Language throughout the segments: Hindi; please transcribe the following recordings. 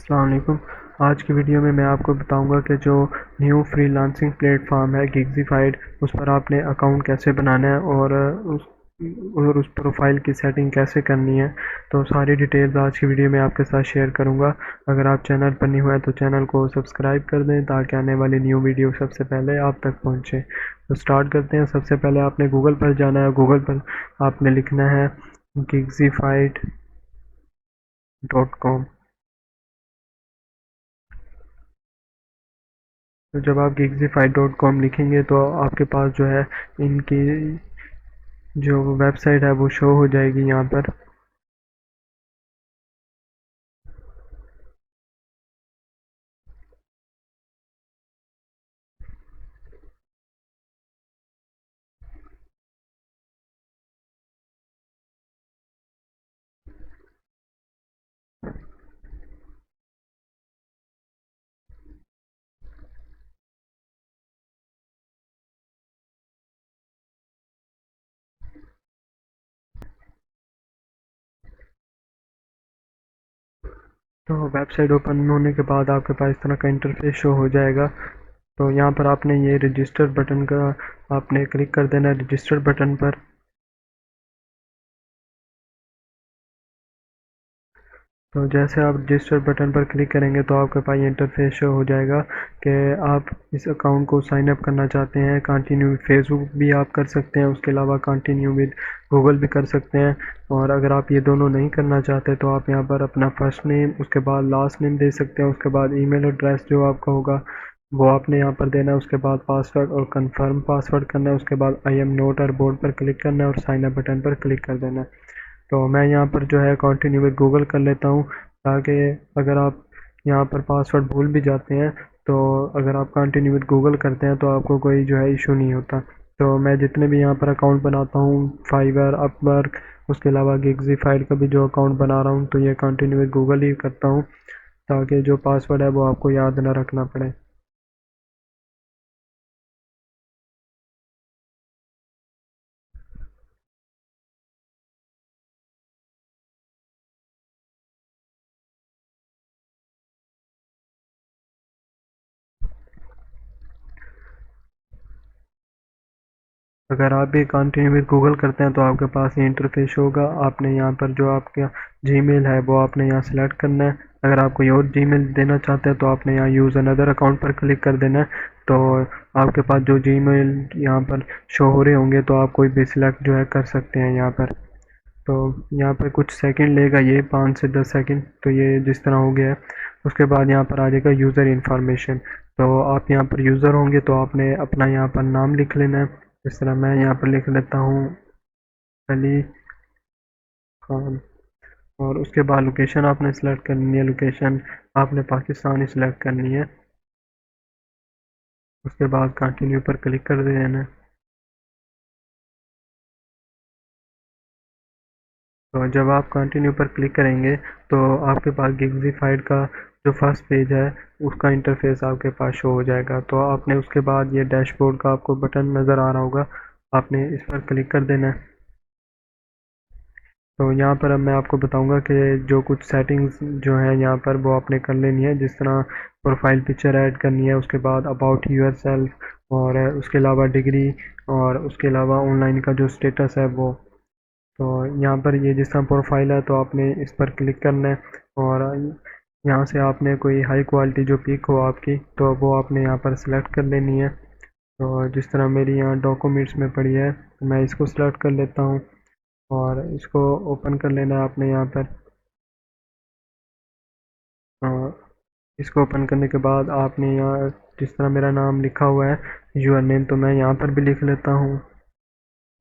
अस्सलाम वालेकुम। आज की वीडियो में मैं आपको बताऊंगा कि जो न्यू फ्रीलांसिंग प्लेटफॉर्म है गिग्ज़ीफाइड, उस पर आपने अकाउंट कैसे बनाना है और उस प्रोफाइल की सेटिंग कैसे करनी है। तो सारी डिटेल्स आज की वीडियो में आपके साथ शेयर करूंगा। अगर आप चैनल पर नहीं हुए हैं तो चैनल को सब्सक्राइब कर दें ताकि आने वाली न्यू वीडियो सबसे पहले आप तक पहुंचे। तो स्टार्ट करते हैं। सबसे पहले आपने गूगल पर जाना है। गूगल पर आपने लिखना है gigsifyd.com। तो जब आप gigsify.com लिखेंगे तो आपके पास जो है इनकी जो वेबसाइट है वो शो हो जाएगी यहाँ पर। तो वेबसाइट ओपन होने के बाद आपके पास इस तरह का इंटरफेस शो हो जाएगा। तो यहाँ पर आपने ये रजिस्टर बटन का आपने क्लिक कर देना है, रजिस्टर बटन पर। तो जैसे आप रजिस्टर बटन पर क्लिक करेंगे तो आपके पास ये इंटरफेस शो हो जाएगा कि आप इस अकाउंट को साइन अप करना चाहते हैं। कंटिन्यू विद फेसबुक भी आप कर सकते हैं, उसके अलावा कंटिन्यू विद गूगल भी कर सकते हैं। और अगर आप ये दोनों नहीं करना चाहते तो आप यहाँ पर अपना फर्स्ट नेम, उसके बाद लास्ट नेम दे सकते हैं। उसके बाद ईमेल एड्रेस जो आपका होगा वो आपने यहाँ पर देना है। उसके बाद पासवर्ड और कंफर्म पासवर्ड करना है। उसके बाद आई एम नोट और बोर्ड पर क्लिक करना है और साइन अप बटन पर क्लिक कर देना है। तो मैं यहाँ पर जो है कंटिन्यू विद गूगल कर लेता हूँ ताकि अगर आप यहाँ पर पासवर्ड भूल भी जाते हैं तो अगर आप कंटिन्यू विद गूगल करते हैं तो आपको कोई जो है इशू नहीं होता। तो मैं जितने भी यहाँ पर अकाउंट बनाता हूँ, फाइवर, अपवर्क, उसके अलावा गिग्ज़ीफाइड का भी जो अकाउंट बना रहा हूँ तो ये कंटिन्यू विद गूगल ही करता हूँ ताकि जो पासवर्ड है वो आपको याद ना रखना पड़े। अगर आप भी कंटिन्यू विद गूगल करते हैं तो आपके पास ये इंटरफेस होगा। आपने यहाँ पर जो आपका जीमेल है वो आपने यहाँ सेलेक्ट करना है। अगर आप कोई और जीमेल देना चाहते हैं तो आपने यहाँ यूज़ अनदर अकाउंट पर क्लिक कर देना है। तो आपके पास जो जीमेल यहाँ पर शो हो रहे होंगे तो आप कोई भी सिलेक्ट जो है कर सकते हैं यहाँ पर। तो यहाँ पर कुछ सेकंड लेगा, ये 5 से 10 सेकंड। तो ये जिस तरह हो गया है उसके बाद यहाँ पर आ जाएगा यूज़र इन्फॉर्मेशन। तो आप यहाँ पर यूज़र होंगे तो आपने अपना यहाँ पर नाम लिख लेना है। जिस तरह मैं यहाँ पर लिख लेता हूँ अली खान। और उसके बाद लोकेशन आपने सेलेक्ट करनी है। लोकेशन आपने पाकिस्तान ही सिलेक्ट करनी है। उसके बाद कंटिन्यू पर क्लिक कर देना है। तो जब आप कंटिन्यू पर क्लिक करेंगे तो आपके पास गिग्ज़ीफाइड का जो फर्स्ट पेज है उसका इंटरफेस आपके पास शो हो जाएगा। तो आपने उसके बाद ये डैशबोर्ड का आपको बटन नज़र आ रहा होगा, आपने इस पर क्लिक कर देना है। तो यहाँ पर अब मैं आपको बताऊंगा कि जो कुछ सेटिंग्स जो है यहाँ पर वो आपने कर लेनी है। जिस तरह प्रोफाइल पिक्चर ऐड करनी है, उसके बाद अबाउट यूर सेल्फ, और उसके अलावा डिग्री, और उसके अलावा ऑनलाइन का जो स्टेटस है वो। तो यहाँ पर ये जिस तरह प्रोफाइल है तो आपने इस पर क्लिक करना है और यहाँ से आपने कोई हाई क्वालिटी जो पिक हो आपकी तो वो आपने यहाँ पर सिलेक्ट कर लेनी है। तो जिस तरह मेरी यहाँ डॉक्यूमेंट्स में पड़ी है तो मैं इसको सिलेक्ट कर लेता हूँ और इसको ओपन कर लेना है आपने यहाँ पर। इसको ओपन करने के बाद आपने यहाँ जिस तरह मेरा नाम लिखा हुआ है यूर नेम, तो मैं यहाँ पर भी लिख लेता हूँ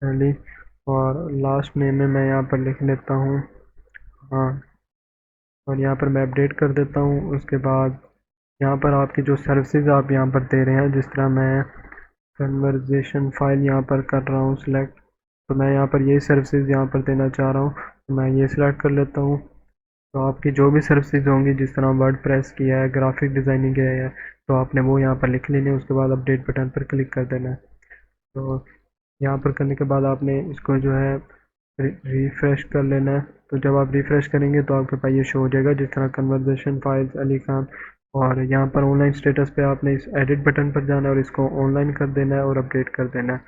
अली। और लास्ट नेम में मैं यहाँ पर लिख लेता हूँ हाँ। और यहाँ पर मैं अपडेट कर देता हूँ। उसके बाद यहाँ पर आपकी जो सर्विसेज आप यहाँ पर दे रहे हैं, जिस तरह मैं कन्वर्जेशन फाइल यहाँ पर कर रहा हूँ सिलेक्ट, तो मैं यहाँ पर ये सर्विसेज यहाँ पर देना चाह रहा हूँ तो मैं ये सिलेक्ट कर लेता हूँ। तो आपकी जो भी सर्विसेज होंगी, जिस तरह वर्ड प्रेस किया है, ग्राफिक डिज़ाइनिंग किया है, तो आपने वो यहाँ पर लिख लेनी है। उसके बाद अपडेट बटन पर क्लिक कर देना है। तो यहाँ पर करने के बाद आपने इसको जो है रिफ़्रेश कर लेना है। तो जब आप रिफ़्रेश करेंगे तो आपके पास ये शो हो जाएगा जिस तरह कन्वर्सेशन फाइल्स अली खान। और यहाँ पर ऑनलाइन स्टेटस पे आपने इस एडिट बटन पर जाना है और इसको ऑनलाइन कर देना है और अपडेट कर देना है।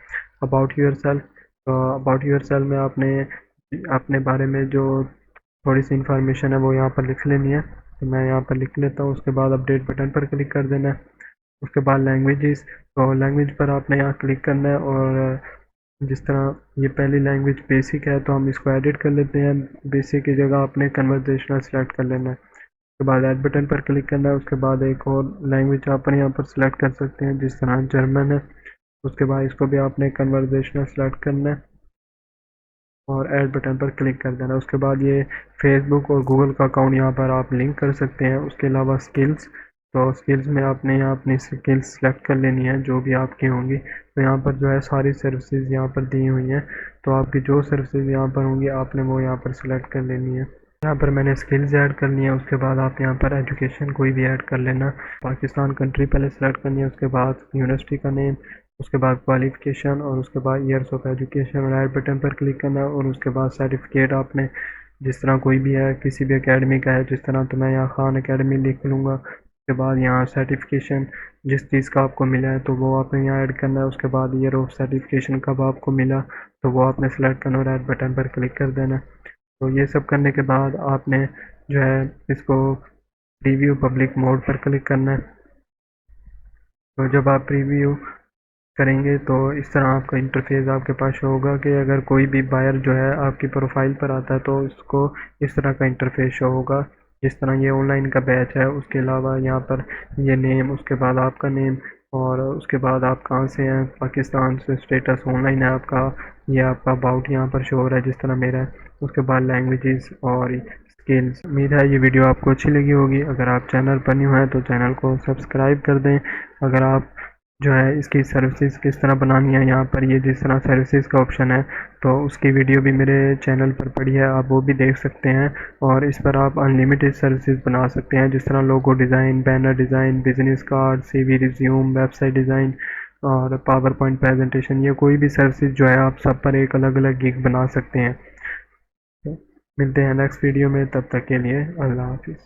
अबाउट योर सेल्फ, तो अबाउट योर सेल्फ में आपने अपने बारे में जो थोड़ी सी इंफॉर्मेशन है वो यहाँ पर लिख लेनी है। तो मैं यहाँ पर लिख लेता हूँ। उसके बाद अपडेट बटन पर क्लिक कर देना है। उसके बाद लैंग्वेजेस, तो लैंग्वेज पर आपने यहाँ क्लिक करना है और जिस तरह ये पहली लैंग्वेज बेसिक है तो हम इसको एडिट कर लेते हैं। बेसिक की जगह आपने कन्वर्सेशनल सेलेक्ट कर लेना है। उसके बाद ऐड बटन पर क्लिक करना है। उसके बाद एक और लैंग्वेज आप यहाँ पर सिलेक्ट कर सकते हैं जिस तरह जर्मन है। उसके बाद इसको भी आपने कन्वर्सेशनल सेलेक्ट करना है और ऐड बटन पर क्लिक कर देना। उसके बाद ये फेसबुक और गूगल का अकाउंट यहाँ पर आप लिंक कर सकते हैं। उसके अलावा स्किल्स, तो स्किल्स में आपने यहाँ अपनी स्किल्स सेलेक्ट कर लेनी है जो भी आपकी होंगी। तो यहाँ पर जो है सारी सर्विसेज यहाँ पर दी हुई हैं। तो आपकी जो सर्विसेज यहाँ पर होंगी आपने वो यहाँ पर सिलेक्ट कर लेनी है। यहाँ पर मैंने स्किल्स ऐड कर लिया है। उसके बाद आप यहाँ पर एजुकेशन कोई भी ऐड कर लेना। पाकिस्तान कंट्री पहले सेलेक्ट करनी है। उसके बाद यूनिवर्सिटी का नेम, उसके बाद क्वालिफिकेशन और उसके बाद ईयर्स ऑफ एजुकेशन और ऐड बटन पर क्लिक करना है। और उसके बाद सर्टिफिकेट आपने जिस तरह कोई भी है किसी भी एकेडमी का है जिस तरह, तो मैं यहाँ खान एकेडमी लिख लूँगा। उसके बाद यहाँ सर्टिफिकेशन जिस चीज़ का आपको मिला है तो वो आपने यहाँ ऐड करना है। उसके बाद ईयर ऑफ सर्टिफिकेशन कब आपको मिला तो वो आपने सेलेक्ट करना और ऐड बटन पर क्लिक कर देना। तो ये सब करने के बाद आपने जो है इसको प्रीव्यू पब्लिक मोड पर क्लिक करना है। तो जब आप प्रीव्यू करेंगे तो इस तरह आपका इंटरफेस आपके पास होगा कि अगर कोई भी बायर जो है आपकी प्रोफाइल पर आता है तो इसको इस तरह का इंटरफेस शो होगा जिस तरह ये ऑनलाइन का बैच है। उसके अलावा यहाँ पर ये नेम, उसके बाद आपका नेम और उसके बाद आप कहाँ से हैं, पाकिस्तान से, स्टेटस ऑनलाइन है आपका, ये आपका अबाउट यहाँ पर शो हो रहा है जिस तरह मेरा है। उसके बाद लैंग्वेजेस और स्किल्स। उम्मीद है ये वीडियो आपको अच्छी लगी होगी। अगर आप चैनल पर न्यू हैं तो चैनल को सब्सक्राइब कर दें। अगर आप जो है इसकी सर्विसेज किस तरह बनानी है, यहाँ पर ये जिस तरह सर्विसेज का ऑप्शन है तो उसकी वीडियो भी मेरे चैनल पर पड़ी है, आप वो भी देख सकते हैं। और इस पर आप अनलिमिटेड सर्विसेज बना सकते हैं जिस तरह logo design, banner design, business card, CV resume, website design और पावर पॉइंट प्रेजेंटेशन। ये कोई भी सर्विसेज जो है आप सब पर एक अलग अलग गिग बना सकते हैं। मिलते हैं नेक्स्ट वीडियो में, तब तक के लिए अल्लाह हाफिज़।